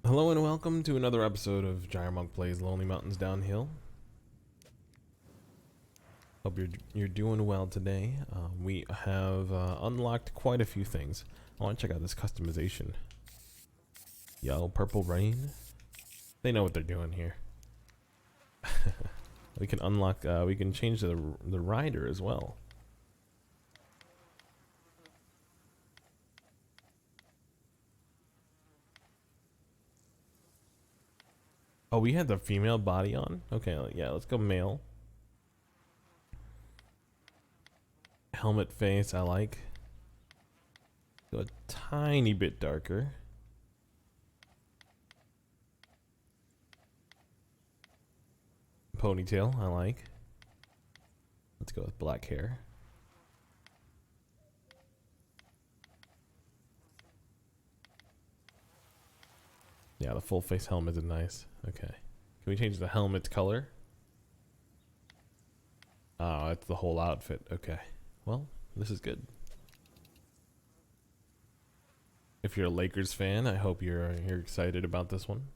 Hello and welcome to another episode of Monk Plays Lonely Mountains Downhill. Hope you're doing well today. We have unlocked quite a few things. I want to check out this customization. Yo, purple rain. They know what they're doing here. We can unlock. We can change the rider as well. Oh, we had the female body on? Okay, yeah, let's go male. Helmet face, I like. Go a tiny bit darker. Ponytail, I like. Let's go with black hair. Yeah, the full face helmet is nice. Okay. Can we change the helmet color? Oh, it's the whole outfit. Okay. Well, this is good. If you're a Lakers fan, I hope you're excited about this one.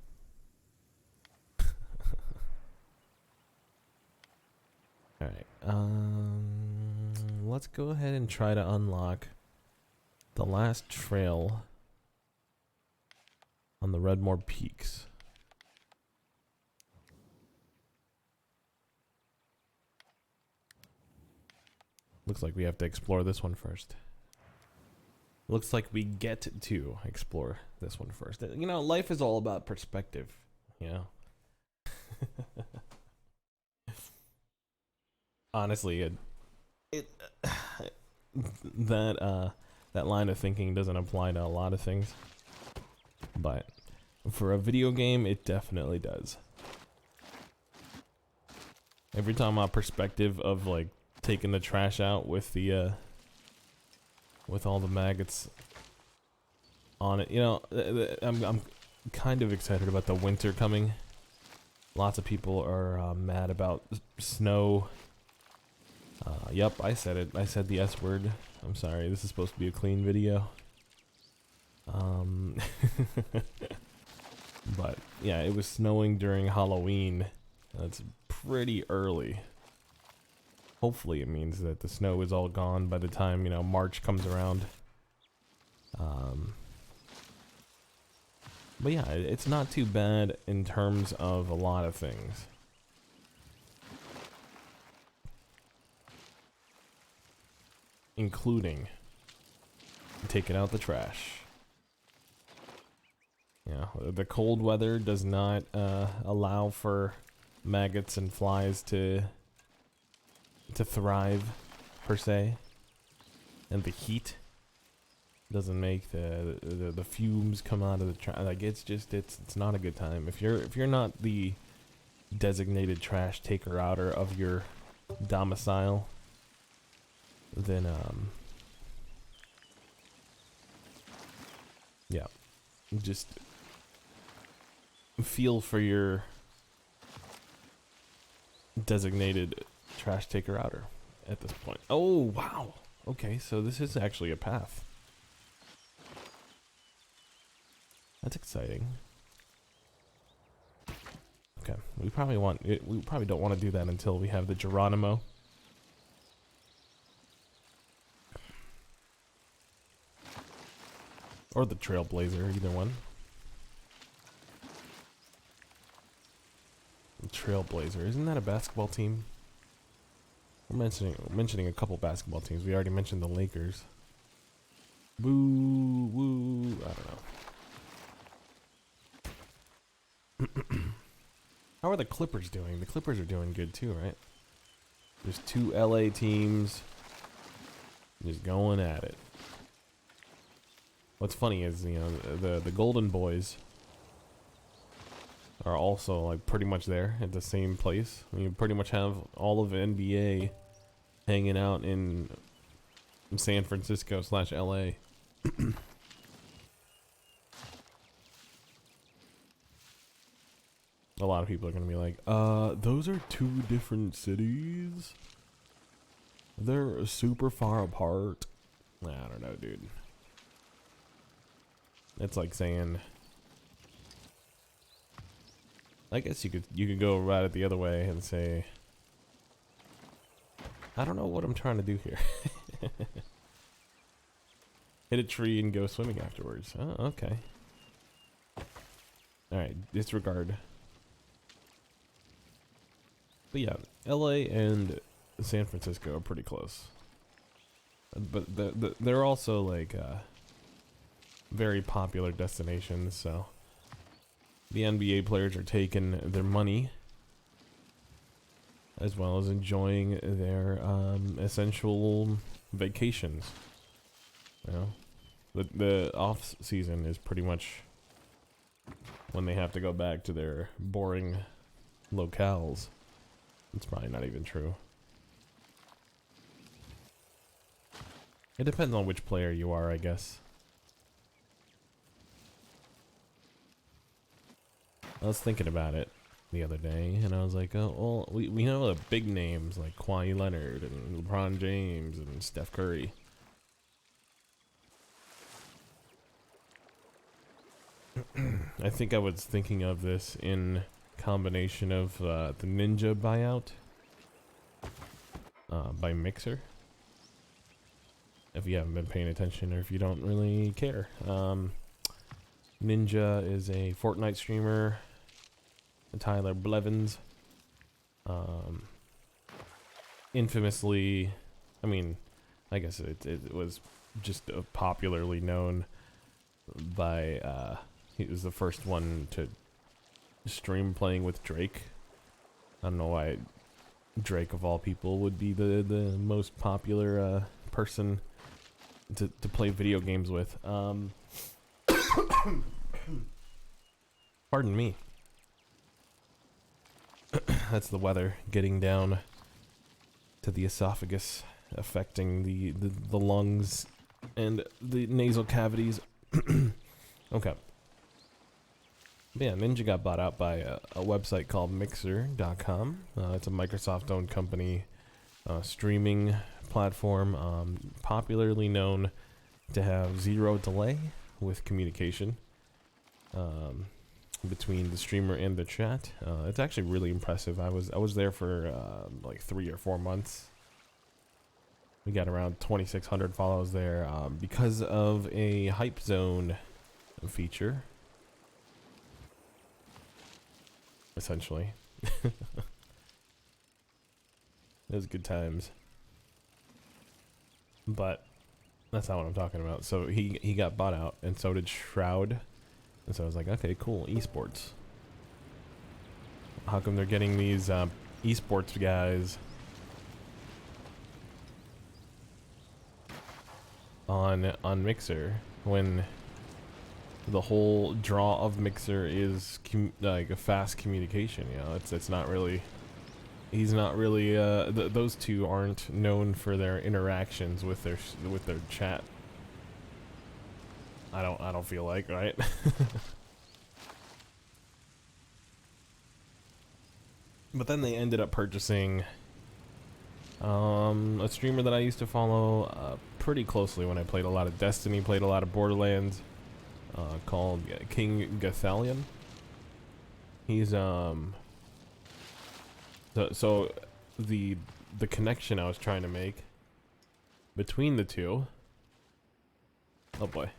Alright. Let's go ahead and try to unlock the last trail on the Redmore Peaks. Looks like we have to explore this one first. Looks like we get to explore this one first. You know, life is all about perspective, you know? Honestly, that line of thinking doesn't apply to a lot of things. But for a video game, it definitely does. Every time my perspective of like taking the trash out with the with all the maggots on it, you know, I'm kind of excited about the winter coming. Lots of people are mad about snow. Yep, I said it. I said the S word. I'm sorry. This is supposed to be a clean video. But yeah, it was snowing during Halloween. That's pretty early. Hopefully it means that the snow is all gone by the time, you know, March comes around. But yeah, it's not too bad in terms of a lot of things. Including taking out the trash. Yeah, the cold weather does not allow for maggots and flies to thrive per se, and the heat doesn't make the fumes come out of the trash. Like it's not a good time if you're not the designated trash taker outer of your domicile. Then yeah, just feel for your designated trash taker outer at this point. Oh wow, okay, so this is actually a path. That's exciting. Okay, we probably don't want to do that until we have the Geronimo. Or the Trailblazer, either one. The Trailblazer, isn't that a basketball team? We're mentioning a couple basketball teams. We already mentioned the Lakers. Boo, woo, I don't know. How are the Clippers doing? The Clippers are doing good too, right? There's two LA teams just going at it. What's funny is, you know, the Golden Boys are also like pretty much there at the same place. I mean, you pretty much have all of NBA hanging out in San Francisco / LA. A lot of people are gonna be like, those are two different cities. They're super far apart. I don't know, dude. It's like saying I guess you could go right it the other way and say, I don't know what I'm trying to do here. Hit a tree and go swimming afterwards. Oh, okay. Alright, disregard. But yeah, LA and San Francisco are pretty close. But they're also like very popular destinations, so the NBA players are taking their money as well as enjoying their essential vacations. You know, the off season is pretty much when they have to go back to their boring locales. It's probably not even true. It depends on which player you are, I guess. I was thinking about it the other day, and I was like, oh, well, we know the big names like Kawhi Leonard and LeBron James and Steph Curry. I think I was thinking of this in combination of the Ninja buyout by Mixer. If you haven't been paying attention or if you don't really care. Ninja is a Fortnite streamer. Tyler Blevins. Infamously, I mean, I guess it was just popularly known by, he was the first one to stream playing with Drake. I don't know why Drake of all people would be the most popular person to play video games with. Pardon me. That's the weather getting down to the esophagus, affecting the lungs and the nasal cavities. Okay. Yeah, Ninja got bought out by a website called Mixer.com. It's a Microsoft-owned company, streaming platform, popularly known to have zero delay with communication between the streamer and the chat. It's actually really impressive. I was there for like 3 or 4 months. We got around 2,600 follows there because of a hype zone feature. Essentially. It was good times. But that's not what I'm talking about. So he got bought out, and so did Shroud. And so I was like, okay, cool, esports. How come they're getting these esports guys on Mixer when the whole draw of Mixer is like a fast communication? You know, it's not really. He's not really. Those two aren't known for their interactions with their chat. I don't feel like, right? But then they ended up purchasing a streamer that I used to follow pretty closely when I played a lot of Destiny, played a lot of Borderlands, called King Gathalion. He's so the connection I was trying to make between the two. Oh boy.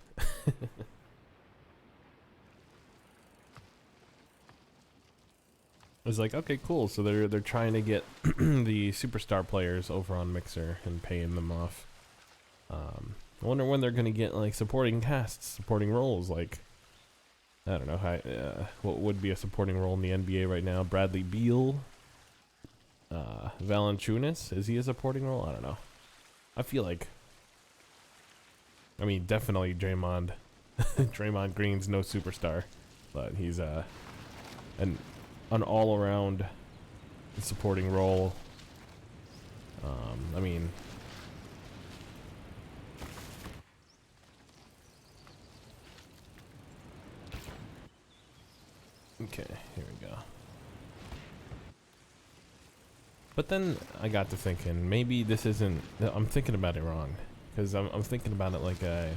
I was like, okay, cool. So they're trying to get the superstar players over on Mixer and paying them off. I wonder when they're gonna get like supporting casts, supporting roles. Like, I don't know how. What would be a supporting role in the NBA right now? Bradley Beal, Valanciunas. Is he a supporting role? I don't know. I feel like. I mean, definitely Draymond. Draymond Green's no superstar, but he's an all-around supporting role. I mean, okay, here we go. But then I got to thinking, maybe this isn't. I'm thinking about it wrong, because I'm thinking about it like a.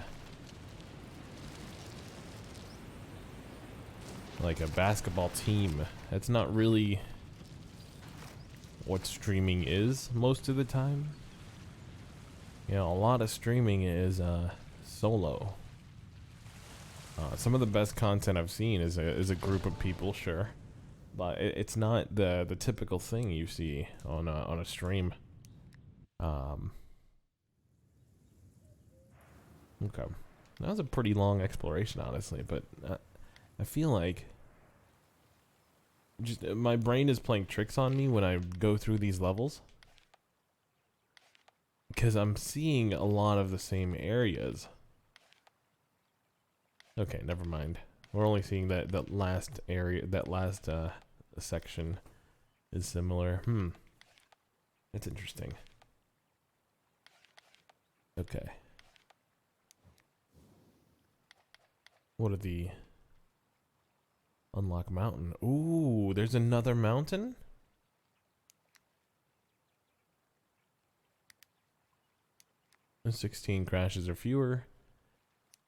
like a basketball team. That's not really what streaming is most of the time. You know, a lot of streaming is solo. Some of the best content I've seen is a group of people, sure, but it's not the typical thing you see on a stream. Okay, that was a pretty long exploration, honestly, but I feel like just my brain is playing tricks on me when I go through these levels, because I'm seeing a lot of the same areas. Okay, never mind. We're only seeing that last area, that last section is similar. That's interesting. Okay. What are the unlock mountain? Ooh, there's another mountain? 16 crashes or fewer.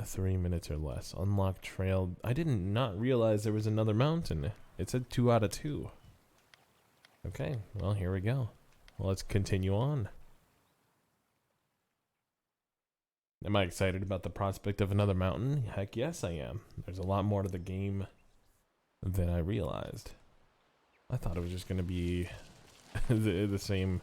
3 minutes or less. Unlock trail. I did not realize there was another mountain. It said 2 out of 2. Okay, well, here we go. Well, let's continue on. Am I excited about the prospect of another mountain? Heck yes, I am. There's a lot more to the game than I realized. I thought it was just going to be the same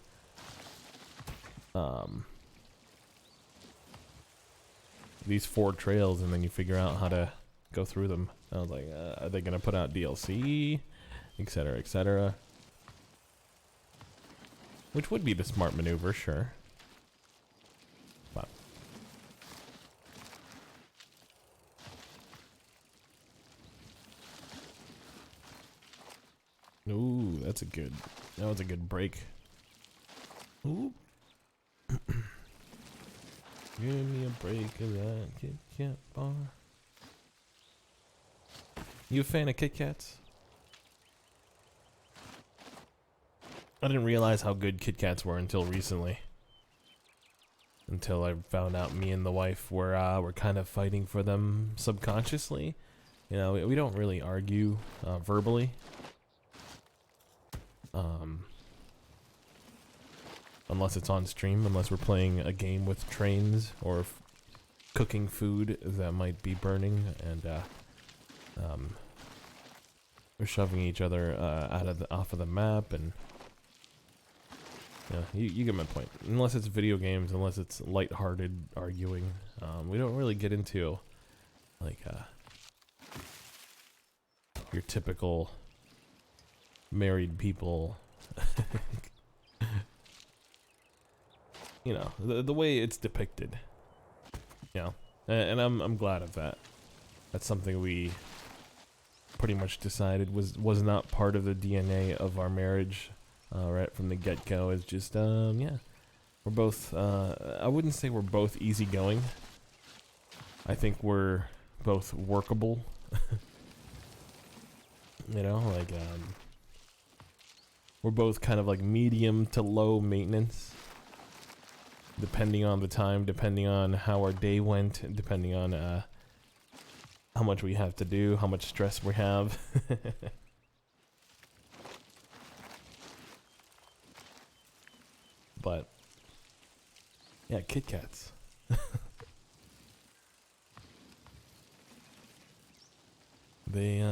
these 4 trails, and then you figure out how to go through them. I was like, are they gonna put out DLC, etc., etc.? Which would be the smart maneuver, sure. But ooh, that was a good break. Ooh. Give me a break of that Kit Kat bar. You a fan of Kit Kats? I didn't realize how good Kit Kats were until recently. Until I found out me and the wife were kind of fighting for them subconsciously. You know, we don't really argue verbally. Unless it's on stream, unless we're playing a game with trains or cooking food that might be burning, and we're shoving each other off of the map, and you get my point. Unless it's video games, unless it's lighthearted arguing, we don't really get into like your typical married people. You know, the way it's depicted. You know, and I'm glad of that. That's something we pretty much decided was not part of the DNA of our marriage, right from the get-go. Is just yeah, we're both. I wouldn't say we're both easygoing. I think we're both workable. You know, like we're both kind of like medium to low maintenance. Depending on the time, depending on how our day went, depending on how much we have to do, how much stress we have. But yeah, Kit Kats. They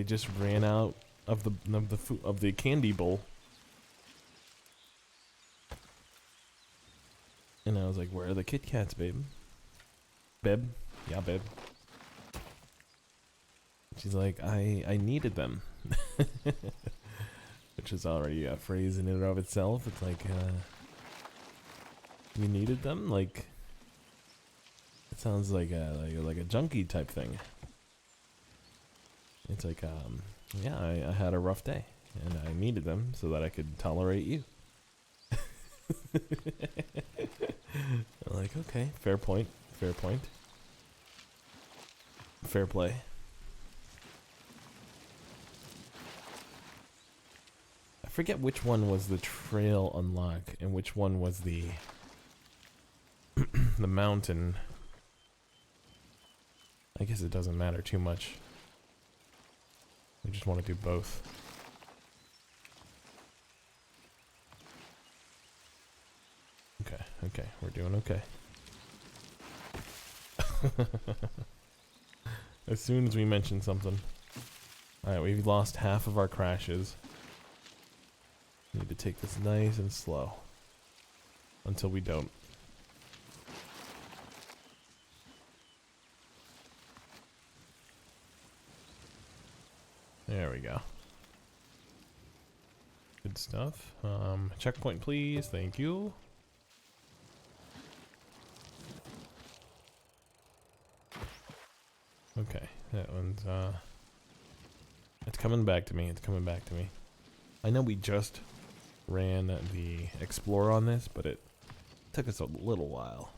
just ran out of the candy bowl. And I was like, where are the Kit Kats, babe? Babe? Yeah, babe. She's like, I needed them. Which is already a phrase in and of itself. It's like, you needed them? Like, it sounds like a junkie type thing. It's like, yeah, I had a rough day, and I needed them so that I could tolerate you. I'm like, okay, fair point, fair play. I forget which one was the trail unlock and which one was the the mountain. I guess it doesn't matter too much. We just want to do both. Okay, we're doing okay. As soon as we mention something. Alright, we've lost half of our crashes. Need to take this nice and slow. Until we don't. There we go. Good stuff. Checkpoint please, thank you. Okay, that one's it's coming back to me, it's coming back to me. I know we just ran the Explorer on this, but it took us a little while.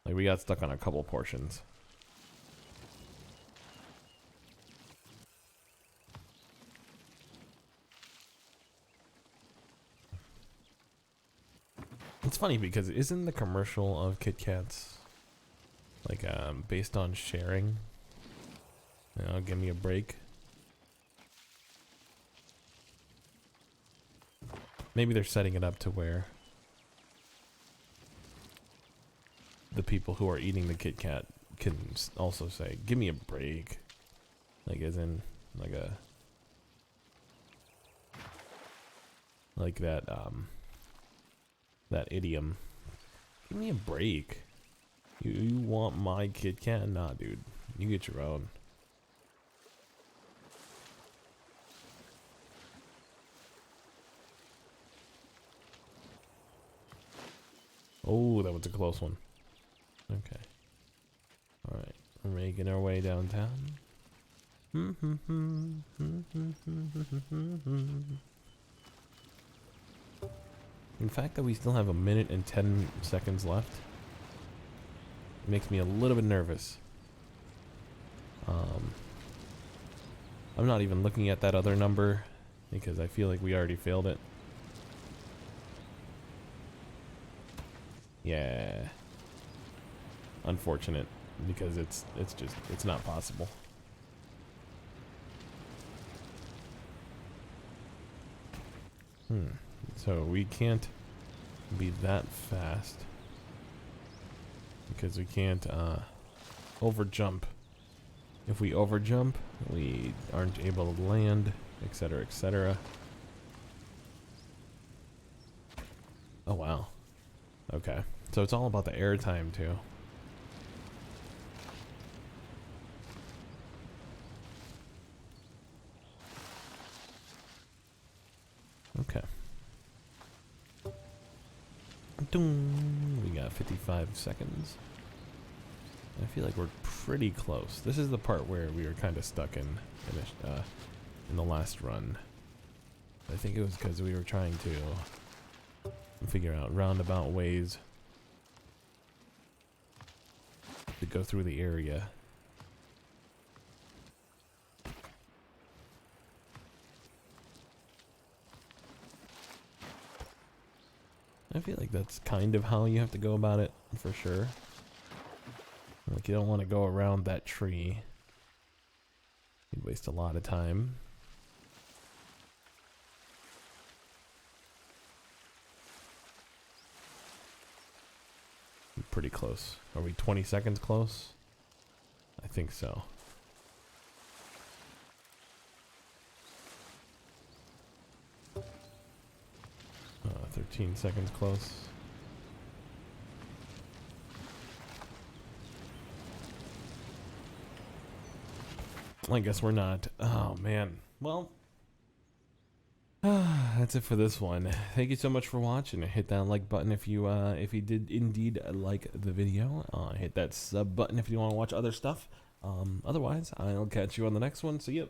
Like, we got stuck on a couple portions. It's funny because isn't the commercial of Kit Kats like based on sharing? You know, give me a break. Maybe they're setting it up to where the people who are eating the Kit Kat can also say, "Give me a break," like as in like a like that that idiom. Give me a break. You want my Kit Kat? Nah, dude. You get your own. Oh, that was a close one. Okay. Alright. We're making our way downtown. In fact that we still have 1 minute and 10 seconds left makes me a little bit nervous. I'm not even looking at that other number because I feel like we already failed it. Yeah. Unfortunate because it's not possible. So we can't be that fast because we can't over jump. If we over jump, we aren't able to land, etc., etc. Oh wow. Okay. So it's all about the air time too. Okay. We got 55 seconds. I feel like we're pretty close. This is the part where we were kind of stuck in the last run. I think it was because we were trying to figure out roundabout ways to go through the area. I feel like that's kind of how you have to go about it, for sure. Like, you don't want to go around that tree. You'd waste a lot of time. I'm pretty close. Are we 20 seconds close? I think so. 13 seconds close. I guess we're not. Oh man. Well, that's it for this one. Thank you so much for watching. Hit that like button if you did indeed like the video. Hit that sub button if you want to watch other stuff. Otherwise, I'll catch you on the next one. See ya.